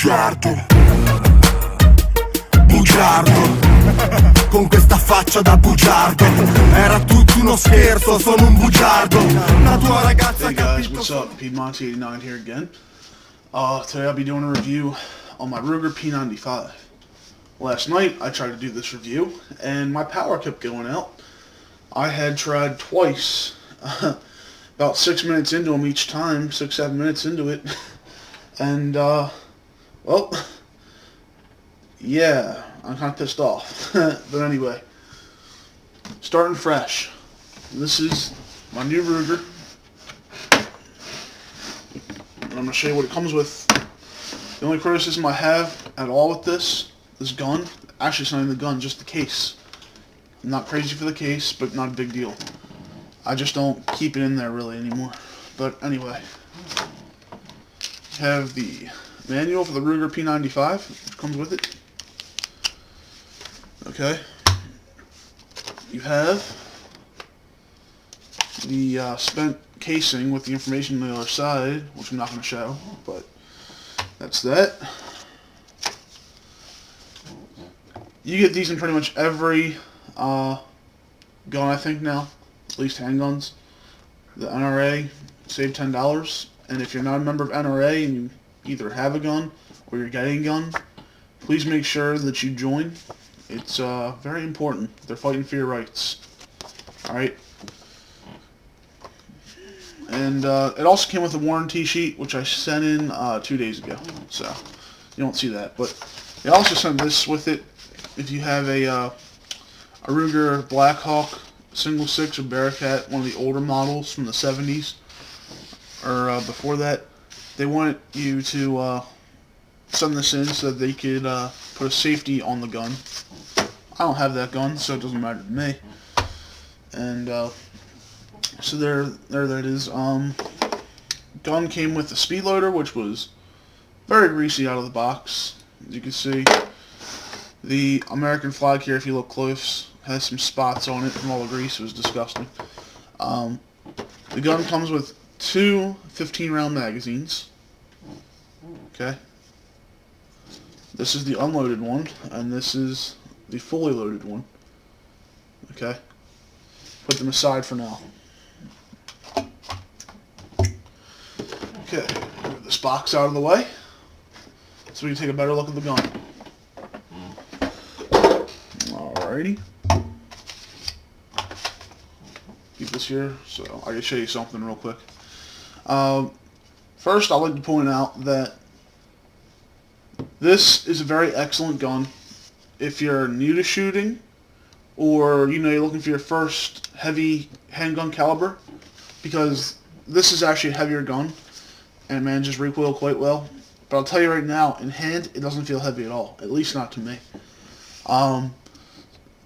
bugiardo, bugiardo, con questa faccia da bugiardo. Era tutto uno scherzo, sono un bugiardo. La tua ragazza. Hey guys, what's up? P95 here again. Today I'll be doing a review on my Ruger P95. Last night I tried to do this review and my power kept going out. I had tried twice, about 6 minutes into them each time, 6-7 minutes into it, and well, yeah, I'm kind of pissed off. But anyway, starting fresh. This is my new Ruger. And I'm going to show you what it comes with. The only criticism I have at all with this gun, actually it's not even the gun, just the case. I'm not crazy for the case, but not a big deal. I just don't keep it in there really anymore. But anyway, you have the manual for the Ruger P95, which comes with it. Okay. You have the spent casing with the information on the other side, which I'm not going to show, but that's that. You get these in pretty much every gun, I think, now, at least handguns. The NRA, save $10, and if you're not a member of NRA and you either have a gun or you're getting a gun, please make sure that you join. It's very important. They're fighting for your rights. Alright? And it also came with a warranty sheet, which I sent in 2 days ago, so you don't see that. But they also sent this with it. If you have a Ruger Blackhawk single six or Bearcat, one of the older models from the 70s or before that, they wanted you to send this in so that they could put a safety on the gun. I don't have that gun, so it doesn't matter to me. And so there that is. Gun came with the speed loader, which was very greasy out of the box. As you can see, the American flag here, if you look close, has some spots on it from all the grease. It was disgusting. The gun comes with two 15-round magazines. Okay. This is the unloaded one, and this is the fully loaded one. Okay. Put them aside for now. Okay. Move this box out of the way so we can take a better look at the gun. Alrighty. Keep this here so I can show you something real quick. First, I'd like to point out that this is a very excellent gun if you're new to shooting, or you're looking for your first heavy handgun caliber, because this is actually a heavier gun and it manages recoil quite well. But I'll tell you right now, in hand, it doesn't feel heavy at all, at least not to me.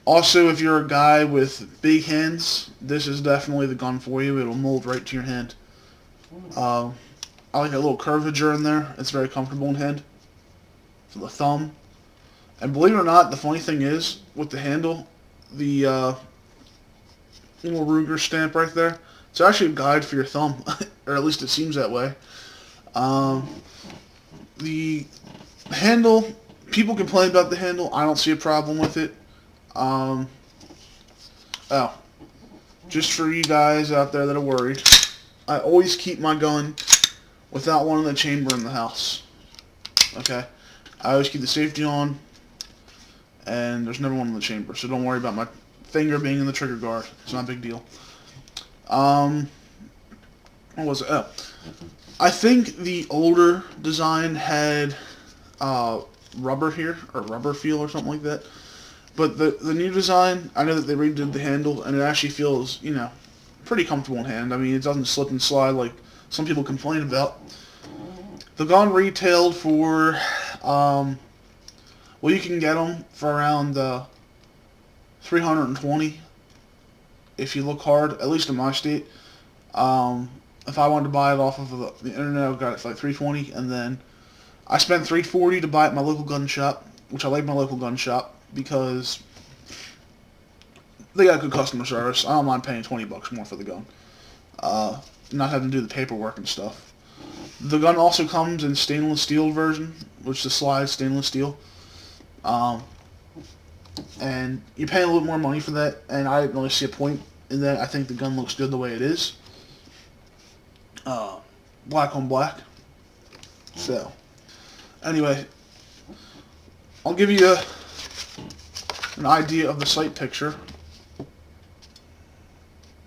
Also, if you're a guy with big hands, this is definitely the gun for you. It'll mold right to your hand. I like a little curvature in there. It's very comfortable in hand for the thumb. And believe it or not, the funny thing is, with the handle, the little Ruger stamp right there, it's actually a guide for your thumb, or at least it seems that way. The handle, people complain about the handle. I don't see a problem with it. Just for you guys out there that are worried, I always keep my gun without one in the chamber in the house. Okay? I always keep the safety on, and there's never one in the chamber, so don't worry about my finger being in the trigger guard. It's not a big deal. What was it? Oh. I think the older design had rubber here, or rubber feel or something like that. But the new design, I know that they redid the handle, and it actually feels, pretty comfortable in hand. I mean, it doesn't slip and slide like some people complain about. The gun retailed for, well, you can get them for around $320 if you look hard, at least in my state. If I wanted to buy it off of the internet, I got it for like $320, and then I spent $340 to buy it at my local gun shop, which I like my local gun shop because they got good customer service. I don't mind paying $20 more for the gun, not having to do the paperwork and stuff. The gun also comes in stainless steel version, which the slide is stainless steel. And you pay a little more money for that, and I didn't really see a point in that. I think the gun looks good the way it is. Black on black. So, anyway, I'll give you an idea of the sight picture.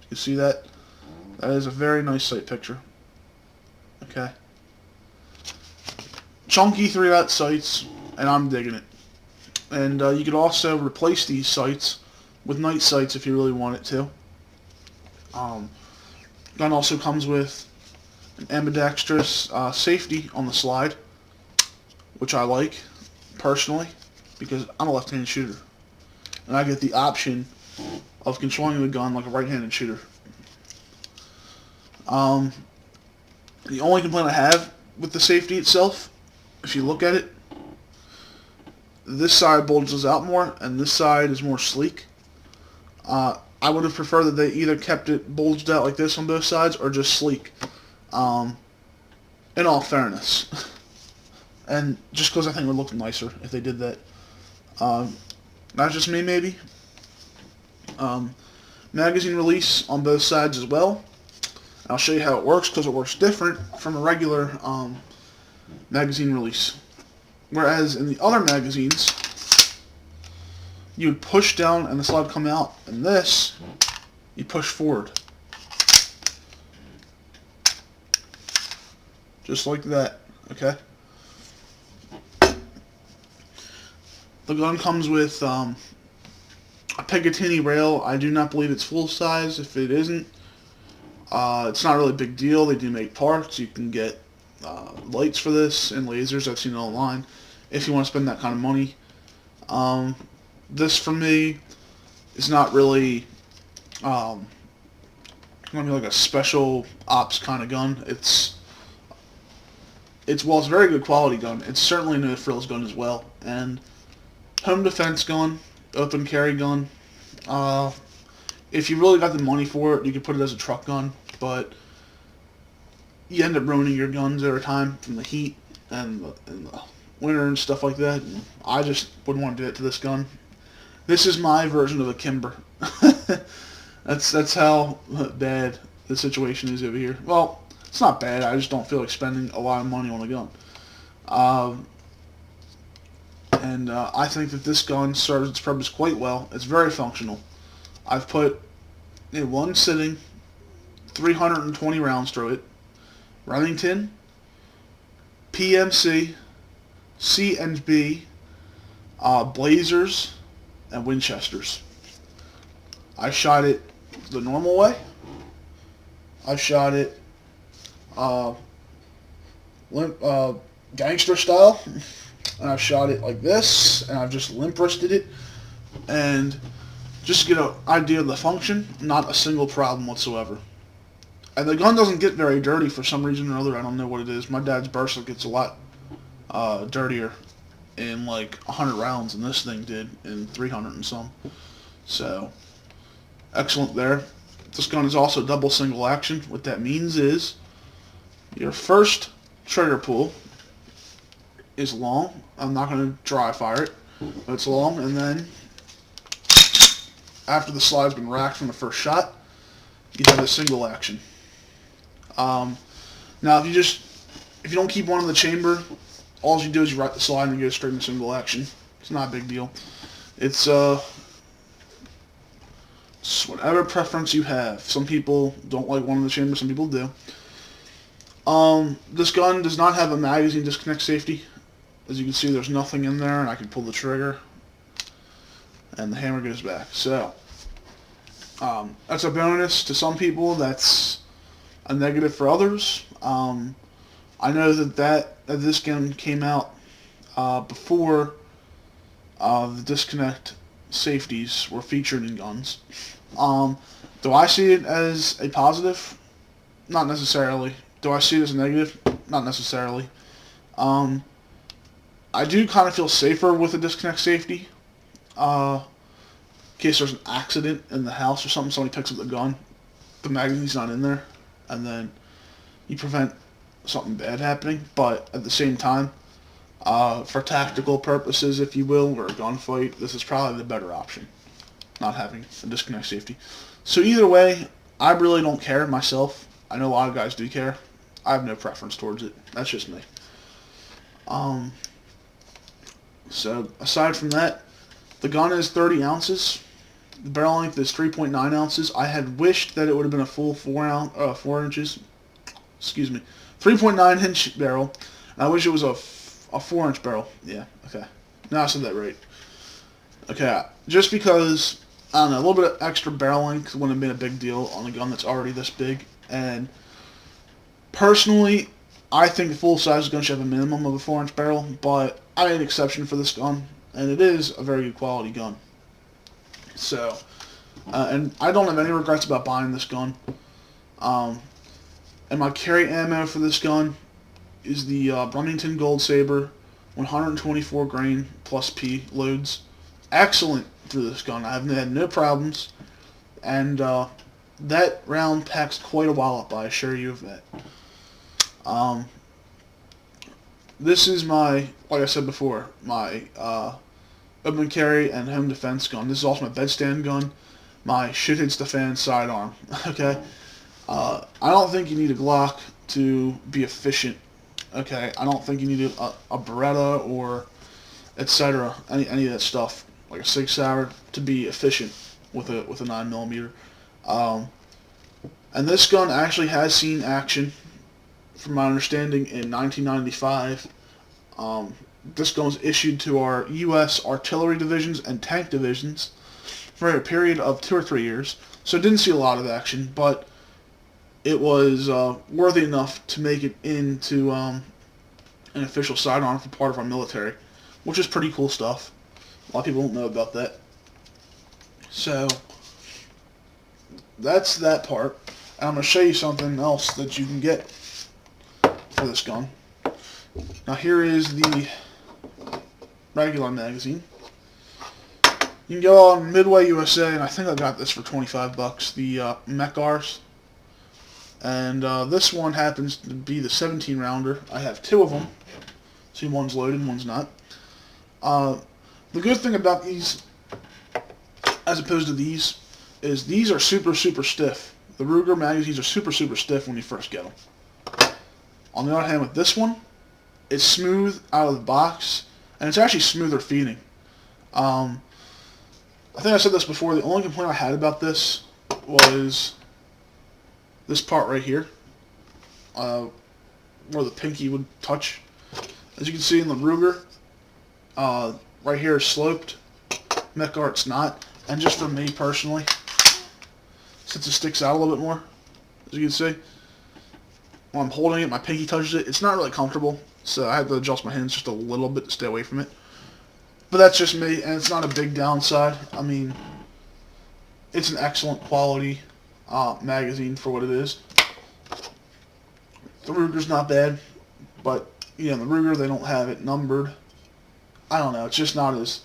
You see that? That is a very nice sight picture. Okay. Chunky 3-dot sights, and I'm digging it. And you could also replace these sights with night sights if you really want it to. Gun also comes with an ambidextrous safety on the slide, which I like personally because I'm a left-handed shooter, and I get the option of controlling the gun like a right-handed shooter. The only complaint I have with the safety itself, if you look at it, this side bulges out more, and this side is more sleek. I would have preferred that they either kept it bulged out like this on both sides, or just sleek. In all fairness. And just because I think it would look nicer if they did that. That's just me, maybe. Magazine release on both sides as well. I'll show you how it works, because it works different from a regular magazine release. Whereas in the other magazines, you would push down and the slide would come out, and this, you push forward. Just like that, okay? The gun comes with a Picatinny rail. I do not believe it's full size. If it isn't, it's not really a big deal. They do make parts. You can get lights for this and lasers. I've seen it online if you want to spend that kind of money. This for me is not really going to be like a special ops kind of gun. It's a very good quality gun. It's certainly a no-frills gun as well, and home defense gun, open carry gun. If you really got the money for it, you could put it as a truck gun, but you end up ruining your guns every time from the heat and the winter and stuff like that. And I just wouldn't want to do it to this gun. This is my version of a Kimber. That's how bad the situation is over here. Well, it's not bad. I just don't feel like spending a lot of money on a gun. I think that this gun serves its purpose quite well. It's very functional. I've put in one sitting 320 rounds through it. Remington, PMC, C&B, Blazers, and Winchesters. I shot it the normal way. I shot it gangster style, and I've shot it like this, and I've just limp wristed it, and just to get an idea of the function, not a single problem whatsoever. And the gun doesn't get very dirty for some reason or other. I don't know what it is. My dad's Bersa gets a lot dirtier in like 100 rounds than this thing did in 300 and some. So, excellent there. This gun is also double single action. What that means is your first trigger pull is long. I'm not going to dry fire it, but it's long, and then after the slide's been racked from the first shot, you have a single action. Now, if you don't keep one in the chamber, all you do is you rack the slide and you go straight into single action. It's not a big deal. It's whatever preference you have. Some people don't like one in the chamber, some people do. This gun does not have a magazine disconnect safety. As you can see, there's nothing in there, and I can pull the trigger, and the hammer goes back. So, that's a bonus to some people. That's a negative for others. I know that this gun came out before the disconnect safeties were featured in guns. Do I see it as a positive? Not necessarily. Do I see it as a negative? Not necessarily. I do kind of feel safer with a disconnect safety. In case there's an accident in the house or something, somebody picks up the gun, the magazine's not in there, and then you prevent something bad happening, but at the same time, for tactical purposes, if you will, or a gunfight, this is probably the better option, not having a disconnect safety. So either way, I really don't care myself. I know a lot of guys do care. I have no preference towards it. That's just me. So aside from that, the gun is 30 ounces. The barrel length is 3.9 ounces. I had wished that it would have been a full 4 inches. Excuse me, 3.9 inch barrel. And I wish it was a 4-inch barrel. Yeah, okay. Now I said that right. Okay, just because, I don't know, a little bit of extra barrel length wouldn't have been a big deal on a gun that's already this big. And personally, I think the full-size gun should have a minimum of a 4-inch barrel, but I made an exception for this gun, and it is a very good quality gun. So, and I don't have any regrets about buying this gun. And my carry ammo for this gun is the Remington Gold Saber 124 grain plus P loads. Excellent for this gun. I've had no problems, and that round packs quite a wallop, I assure you of that. This is my, like I said before, my open carry and home defense gun. This is also my bedstand gun, my shit hits the fan sidearm. Okay, I don't think you need a Glock to be efficient. Okay, I don't think you need a Beretta or etc. Any of that stuff, like a Sig Sauer, to be efficient with a 9mm. And this gun actually has seen action, from my understanding, in 1995. This gun was issued to our U.S. artillery divisions and tank divisions for a period of 2 or 3 years. So it didn't see a lot of action, but it was worthy enough to make it into an official sidearm for part of our military, which is pretty cool stuff. A lot of people don't know about that. So that's that part. And I'm going to show you something else that you can get for this gun. Now here is the regular magazine. You can go on Midway USA, and I think I got this for 25 bucks, the Mechars. And this one happens to be the 17 rounder. I have 2 of them. See, one's loaded, one's not. The good thing about these, as opposed to these, is these are super stiff. The Ruger magazines are super stiff when you first get them. On the other hand, with this one, it's smooth out of the box, and it's actually smoother feeding. I think I said this before, the only complaint I had about this was this part right here, where the pinky would touch. As you can see in the Ruger, right here is sloped, Mechart's not, and just for me personally, since it sticks out a little bit more, as you can see, when I'm holding it, my pinky touches it, it's not really comfortable, so I have to adjust my hands just a little bit to stay away from it. But that's just me, and it's not a big downside. I mean, it's an excellent quality magazine for what it is. The Ruger's not bad, but you know, the Ruger, they don't have it numbered. I don't know, it's just not as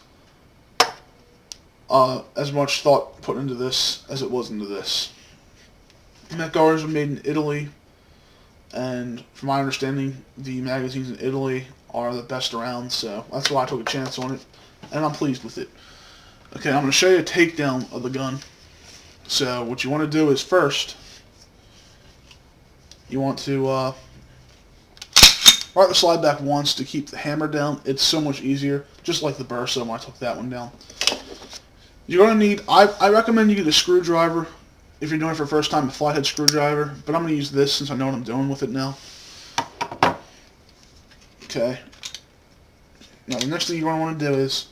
much thought put into this as it was into this. Mechars are made in Italy, and from my understanding, the magazines in Italy are the best around, so that's why I took a chance on it, and I'm pleased with it. Okay, I'm going to show you a takedown of the gun. So what you want to do is first, you want to right the slide back once to keep the hammer down. It's so much easier, just like the Bursa when I took that one down. You're going to need, I recommend you get a screwdriver if you're doing it for the first time, a flathead screwdriver, but I'm going to use this since I know what I'm doing with it now. Okay. Now the next thing you're going to want to do is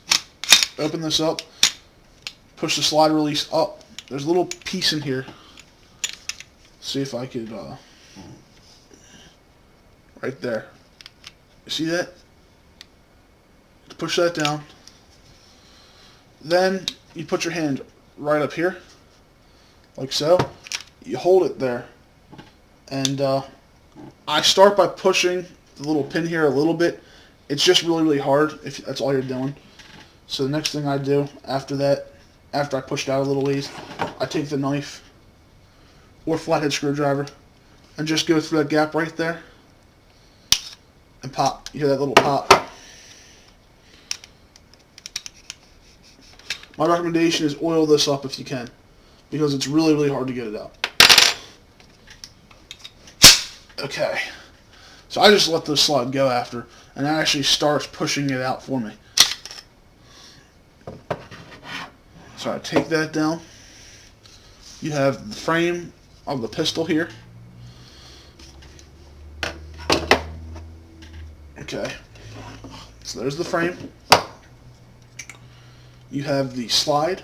open this up, push the slide release up. There's a little piece in here. See if I could, right there. You see that? Push that down. Then you put your hand right up here, like so. You hold it there. And I start by pushing the little pin here a little bit. It's just really hard if that's all you're doing. So the next thing I do after that, after I push it out a little ways, I take the knife or flathead screwdriver and just go through that gap right there and pop. You hear that little pop. My recommendation is oil this up if you can, because it's really, really hard to get it out. Okay, so I just let this slide go after, and that actually starts pushing it out for me. So I take that down. You have the frame of the pistol here. Okay, so there's the frame. You have the slide,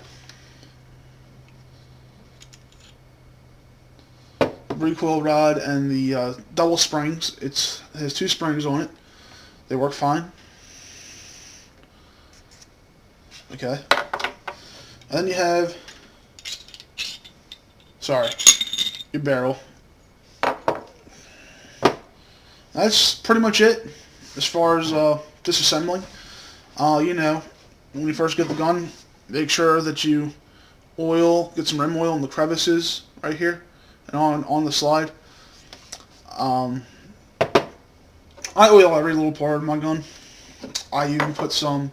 recoil rod, and the double springs. It has 2 springs on it. They work fine. Okay, and then you have, sorry, your barrel. That's pretty much it as far as disassembling. You know, when you first get the gun, make sure that you get some rim oil in the crevices right here and on the slide. I oil every little part of my gun. I even put some,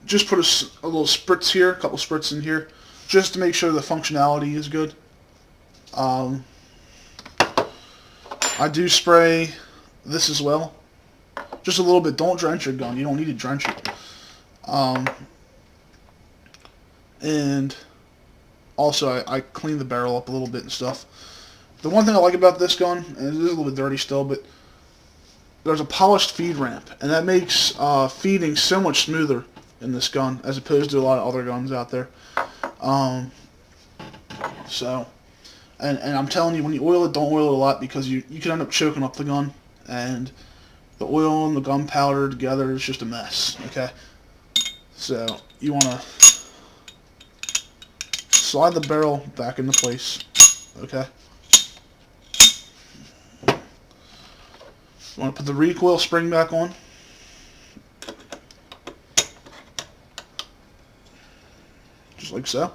just put a little spritz here, a couple spritz in here, just to make sure the functionality is good. I do spray this as well, just a little bit. Don't drench your gun. You don't need to drench it. And also I clean the barrel up a little bit and stuff. The one thing I like about this gun, and it is a little bit dirty still, but there's a polished feed ramp, and that makes feeding so much smoother in this gun as opposed to a lot of other guns out there. And I'm telling you, when you oil it, don't oil it a lot, because you can end up choking up the gun, and the oil and the gunpowder together is just a mess. Okay, so you want to slide the barrel back into place. Okay, you want to put the recoil spring back on. Just like so.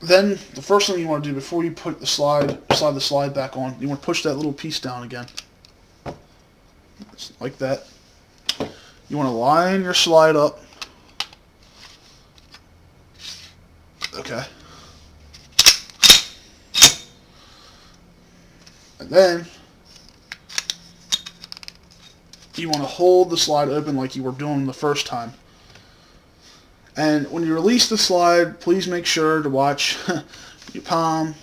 Then the first thing you want to do before you put slide the slide back on, you want to push that little piece down again. Just like that. You want to line your slide up. Okay. And then you want to hold the slide open like you were doing the first time. And when you release the slide, please make sure to watch your palm,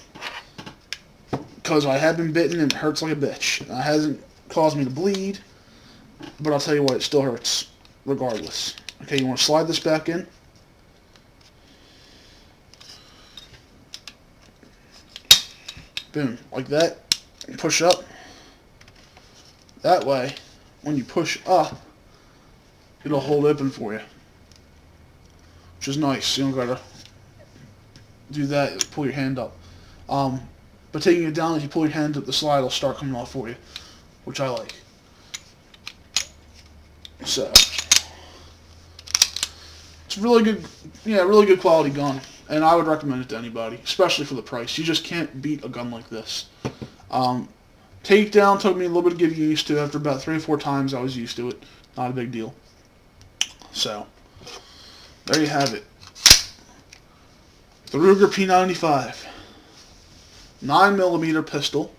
because I have been bitten and it hurts like a bitch. It hasn't caused me to bleed, but I'll tell you what, it still hurts regardless. Okay, you want to slide this back in. Boom, like that. Push up. That way, when you push up, it'll hold open for you, which is nice. You don't gotta do that. Pull your hand up. But taking it down, as you pull your hand up, the slide will start coming off for you, which I like. So it's a really good, really good quality gun, and I would recommend it to anybody, especially for the price. You just can't beat a gun like this. Takedown took me a little bit to get used to. After about 3 or 4 times, I was used to it. Not a big deal. So there you have it. The Ruger P95 9mm pistol.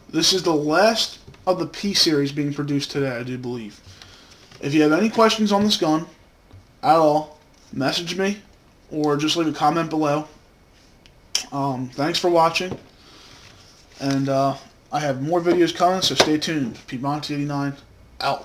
This is the last of the P series being produced today, I do believe. If you have any questions on this gun at all, message me or just leave a comment below. Thanks for watching, and I have more videos coming, so stay tuned. P95.